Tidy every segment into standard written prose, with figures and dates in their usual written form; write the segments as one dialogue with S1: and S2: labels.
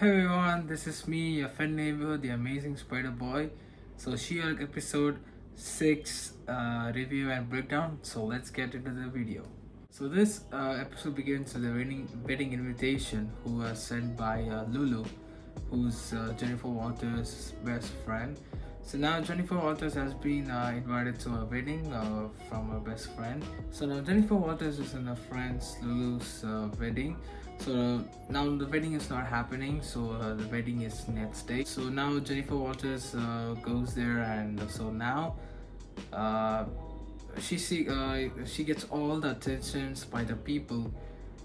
S1: Hey everyone, this is me, your friend neighbor, the amazing Spider Boy. So, She-Hulk episode 6 review and breakdown. So, let's get into the video. So, this episode begins with a wedding invitation who was sent by Lulu, who's Jennifer Walters' best friend. So now Jennifer Walters has been invited to a wedding from her best friend. So now Jennifer Walters is in her friend Lulu's wedding. So now the wedding is not happening. So the wedding is next day. So now Jennifer Walters goes there, and so now uh, she gets all the attentions by the people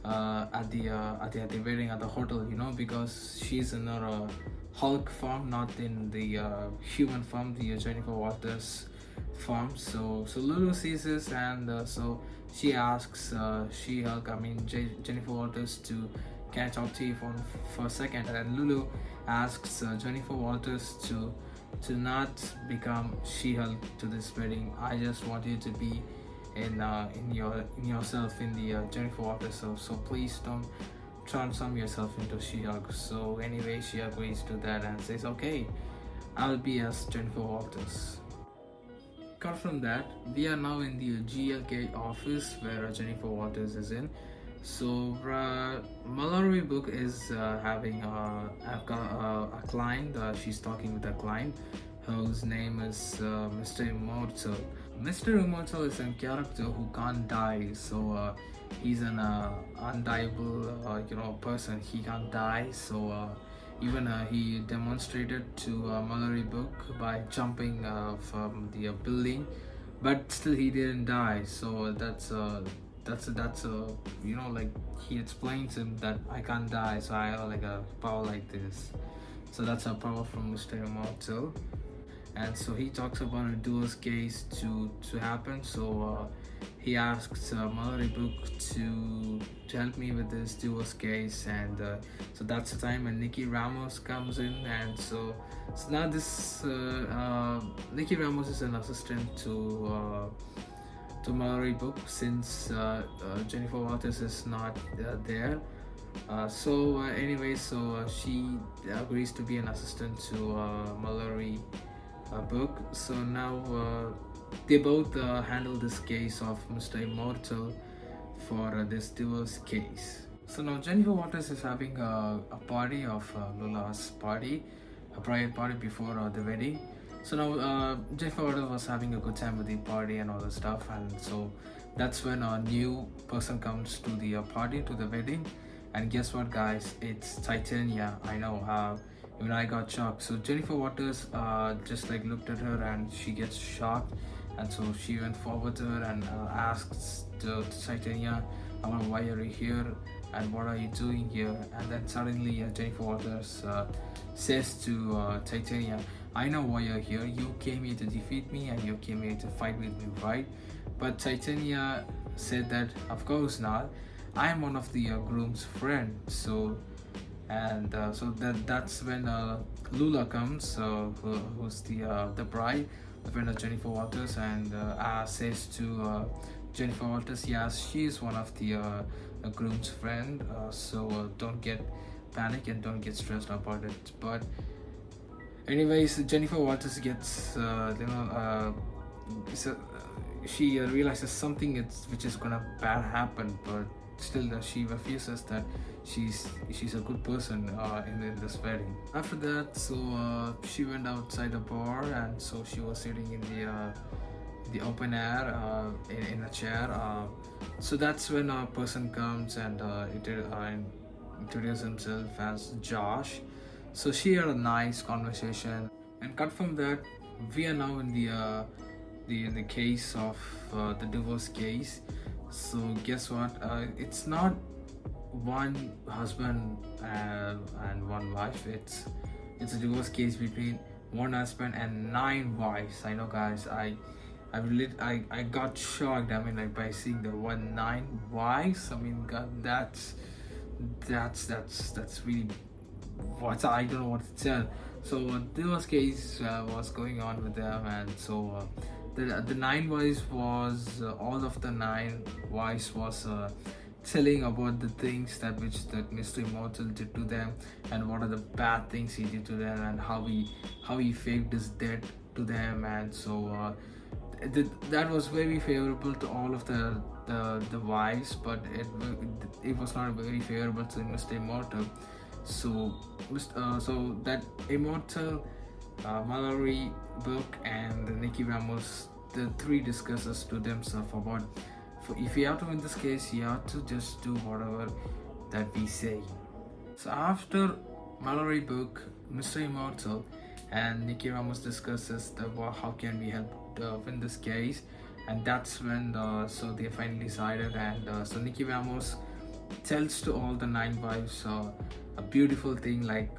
S1: at the wedding at the hotel, because she's in her Hulk form, not in the human form, the Jennifer Walters form. So Lulu sees this, and so she asks She-Hulk, Jennifer Walters, to can I talk to you for a second, and Lulu asks Jennifer Walters to not become She-Hulk to this wedding. I just want you to be in yourself in the Jennifer Walters. So please don't transform yourself into She-Hulk. So anyway, she agrees to that and says, "Okay, I'll be as Jennifer Walters." Cut from that, we are now in the GLK office where Jennifer Walters is in. So Mallory Book is having a client. She's talking with a client whose name is Mr. Immortal. Mr. Immortal is a character who can't die. So he's an undiable person. He can't die. So even he demonstrated to Mallory Book by jumping from the building, but still he didn't die. So that's like he explains him that I can't die, so I have like a power like this. So that's a power from Mr. Immortal. And so he talks about a divorce case to happen. So he asks Mallory Book to help me with this divorce case, and so that's the time when Nikki Ramos comes in. And so now this Nikki Ramos is an assistant to Mallory Book, since Jennifer Walters is not there. She agrees to be an assistant to Mallory Book. So now they both handle this case of Mr. Immortal for this divorce case. So now Jennifer Walters is having a party of Lula's party, a private party before the wedding. So now Jennifer Walters was having a good time with the party and all the stuff, and so that's when a new person comes to the party, to the wedding. And guess what, guys? It's Titania. I know. Even I got shocked. So Jennifer Walters just like looked at her, and she gets shocked, and so she went forward to her and asks to Titania, "Why are you here? And what are you doing here?" And then suddenly Jennifer Walters says to Titania, "I know why you're here. You came here to defeat me, and you came here to fight with me, right?" But Titania said that, "Of course not. I am one of the groom's friend." That's when Lula comes, who's the bride, the friend of Jennifer Walters, and says to Jennifer Walters, yes, she's one of the groom's friend. Don't get panic and don't get stressed about it. But anyways, Jennifer Walters gets she realizes something which is gonna bad happen, but still she refuses that she's a good person in this wedding. After that, so she went outside the bar, and so she was sitting in the open air in a chair. So that's when a person comes and introduces himself as Josh. So she had a nice conversation, and cut from that, we are now in the case of the divorce case. So guess what? It's not one husband and one wife. It's a divorce case between one husband and 9 wives. I know, guys. I got shocked. I mean, like, by seeing the one 9 wives. I mean, God, that's really what I don't know what to tell. So divorce case was going on with them, and so the 9 wives was all of the 9 wives was telling about the things that Mr. Immortal did to them, and what are the bad things he did to them, and how he faked his death to them. And so that was very favorable to all of the wives, but it was not very favorable to Mr. Immortal. So so that Immortal, Mallory, Book, and Nicky Ramos, the three discusses to themselves about, if you have to win this case, you have to just do whatever that we say. So after Mallory, Book, Mr. Immortal, and Nicky Ramos discusses how can we help win this case, and that's when so they finally decided, and so Nicky Ramos tells to all the nine wives a beautiful thing, like,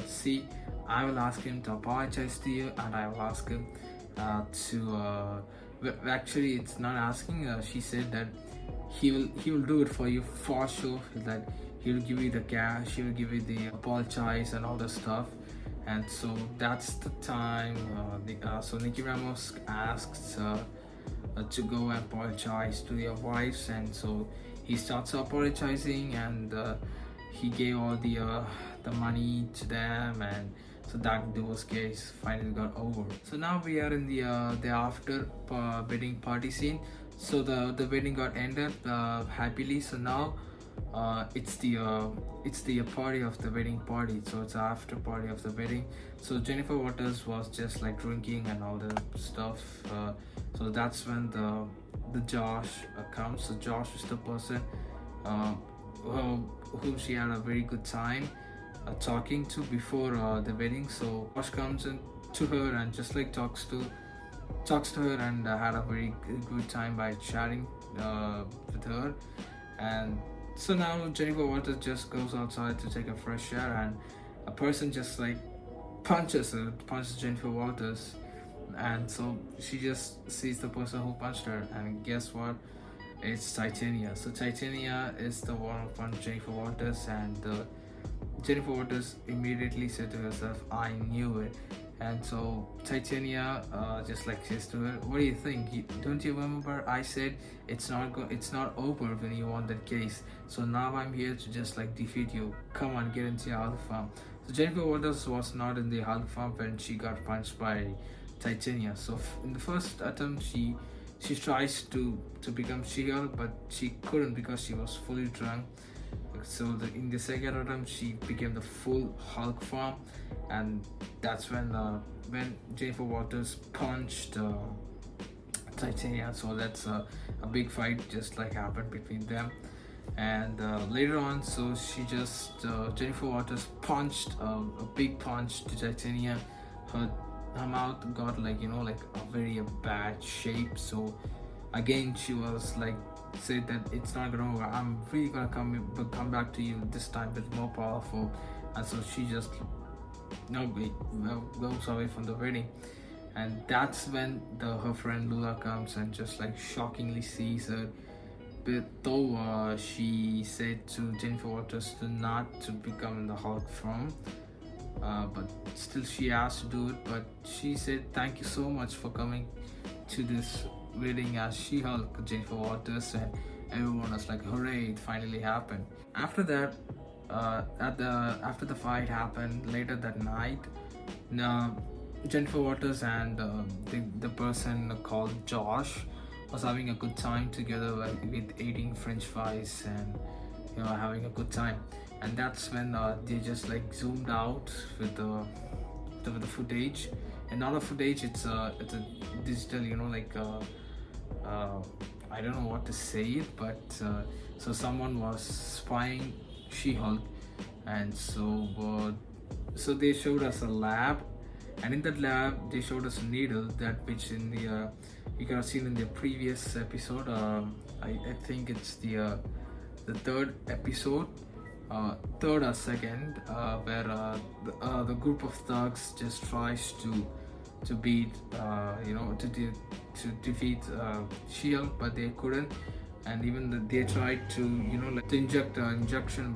S1: see, I will ask him to apologize to you, and I will ask him actually, it's not asking, she said that he will do it for you for sure, that he'll give you the cash, he'll give you the apologize and all the stuff. And so that's the time so Nicky Ramos asks to go and apologize to their wives, and so he starts apologizing, and he gave all the money to them, and so that divorce case finally got over. So now we are in the after wedding party scene. So the wedding got ended happily. So now it's the party of the wedding party. So it's after party of the wedding. So Jennifer Waters was just like drinking and all the stuff. So that's when the Josh comes. So Josh is the person whom she had a very good time talking to before the wedding. So Josh comes in to her and just like talks to her, and had a very good time by chatting with her. And so now Jennifer Walters just goes outside to take a fresh air, and a person just like punches Jennifer Walters, and so she just sees the person who punched her, and guess what? It's Titania. So Titania is the one who punched Jennifer Walters, and Jennifer Waters immediately said to herself, I knew it. And so Titania just like says to her, what do you think? Don't you remember I said it's not over when you won that case? So now I'm here to just like defeat you. Come on, get into your Hulk farm. So Jennifer Waters was not in the Hulk farm when she got punched by Titania. So in the first attempt, she tries to become She-Hulk, but she couldn't because she was fully drunk. So in the second attempt, she became the full Hulk form, and that's when Jennifer Waters punched Titania. So that's a big fight just like happened between them. And later on, so Jennifer Waters punched a big punch to Titania. Her mouth got like a very bad shape. So again, she was like said that it's not gonna over. I'm really gonna come back to you this time with more powerful. And so she just goes away from the wedding. And that's when her friend Lula comes and just like shockingly sees her. But though she said to Jennifer Waters to become in the Hulk form, but still she asked to do it. But she said, thank you so much for coming to this wedding as She-Hulk, Jennifer Waters, and everyone was like, hooray, it finally happened. After that, after the fight happened later that night, Jennifer Waters and the person called Josh was having a good time together with eating French fries and having a good time. And that's when they just like zoomed out with the footage, and not a footage, it's a digital, I don't know what to say it, but so someone was spying She-Hulk, and so they showed us a lab, and in that lab they showed us a needle which in the you could have seen in the previous episode. I think it's the third episode, third or second, where the group of thugs just tries to beat to defeat She-Hulk, but they couldn't. And even they tried to to inject injection,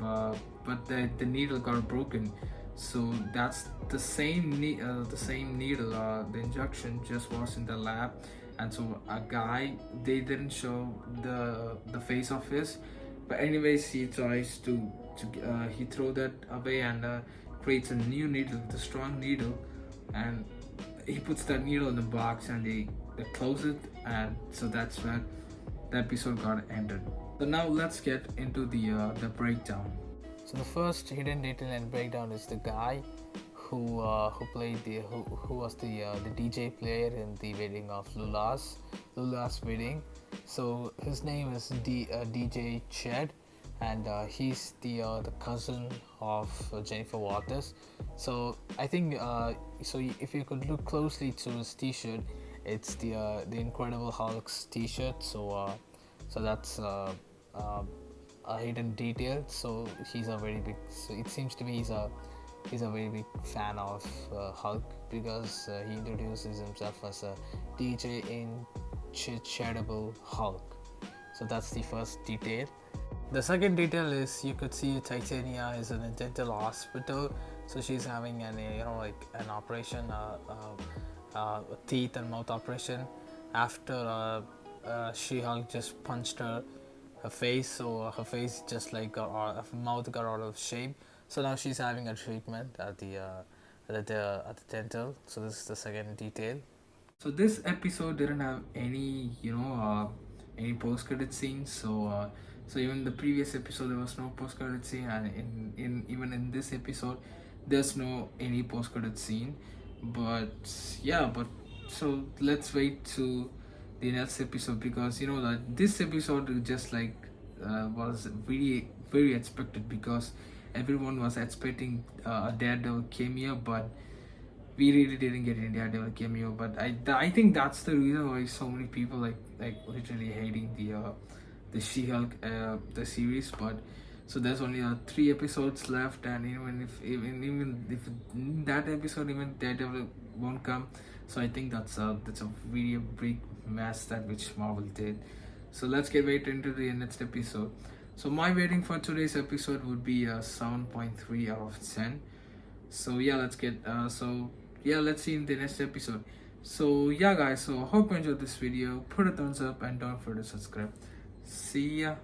S1: but the needle got broken. So that's the same needle. The injection just was in the lab, and so a guy, they didn't show the face of his, But anyways, he tries to he throw that away and creates a new needle with a strong needle, and he puts that needle in the box and they close it, and so that's where the episode got ended. So now let's get into the breakdown. So the first hidden detail and breakdown is the guy who played who was the DJ player in the wedding of Lula's wedding. So his name is DJ Ched, and he's the cousin of Jennifer Waters. So I think so if you could look closely to his T-shirt, it's the Incredible Hulk's T-shirt. So that's a hidden detail. So he's a very big. So it seems to me he's a very big fan of Hulk, because he introduces himself as a DJ in Charitable Hulk. So that's the first detail. The second detail is you could see Titania is in a dental hospital, so she's having like an operation, a teeth and mouth operation, after She-Hulk just punched her face, so her face just like her mouth got out of shape. So now she's having a treatment at the dental. So this is the second detail. So this episode didn't have any any post credit scenes. So even the previous episode there was no post credit scene, and in even in this episode there's no any post credit scene. But yeah, but so let's wait to the next episode, because that this episode just like was very very expected, because everyone was expecting a Daredevil cameo, but we really didn't get any Daredevil cameo. But I think that's the reason why so many people like literally hating the She-Hulk the series. But so there's only 3 episodes left, and even if in that episode even Daredevil won't come, so I think that's a really big mess that which Marvel did. So let's get right into the next episode. So my rating for today's episode would be a 7.3 out of 10. So yeah, let's let's see in the next episode. So yeah guys, so hope you enjoyed this video. Put a thumbs up and don't forget to subscribe. See ya.